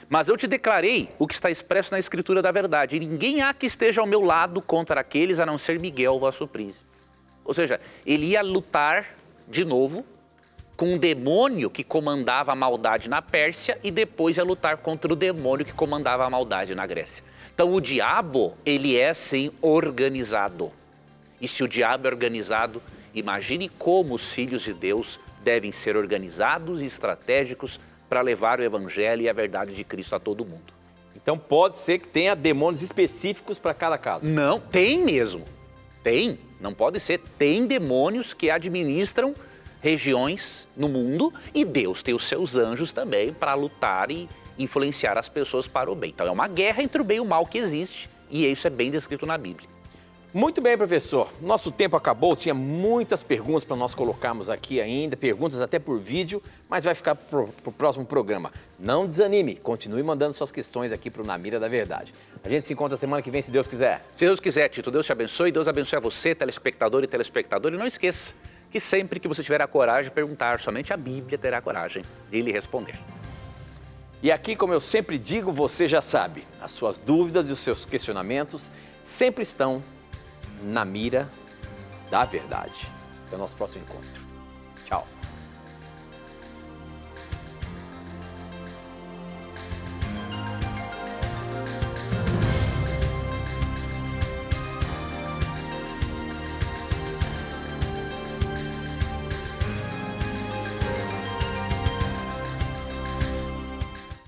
Mas eu te declarei o que está expresso na Escritura da verdade. E ninguém há que esteja ao meu lado contra aqueles, a não ser Miguel, vosso príncipe. Ou seja, ele ia lutar de novo com um demônio que comandava a maldade na Pérsia e depois ia lutar contra o demônio que comandava a maldade na Grécia. Então o diabo, ele é sim organizado. E se o diabo é organizado, imagine como os filhos de Deus devem ser organizados e estratégicos para levar o evangelho e a verdade de Cristo a todo mundo. Então pode ser que tenha demônios específicos para cada caso. Não, tem mesmo. Tem, não pode ser. Tem demônios que administram regiões no mundo e Deus tem os seus anjos também para lutar e influenciar as pessoas para o bem. Então é uma guerra entre o bem e o mal que existe e isso é bem descrito na Bíblia. Muito bem, professor. Nosso tempo acabou, tinha muitas perguntas para nós colocarmos aqui ainda, perguntas até por vídeo, mas vai ficar para o próximo programa. Não desanime, continue mandando suas questões aqui para o Na Mira da Verdade. A gente se encontra semana que vem, se Deus quiser. Se Deus quiser, Tito, Deus te abençoe, Deus abençoe a você, telespectador e telespectadora. E não esqueça que sempre que você tiver a coragem de perguntar, somente a Bíblia terá a coragem de lhe responder. E aqui, como eu sempre digo, você já sabe, as suas dúvidas e os seus questionamentos sempre estão na mira da verdade. Até o nosso próximo encontro. Tchau.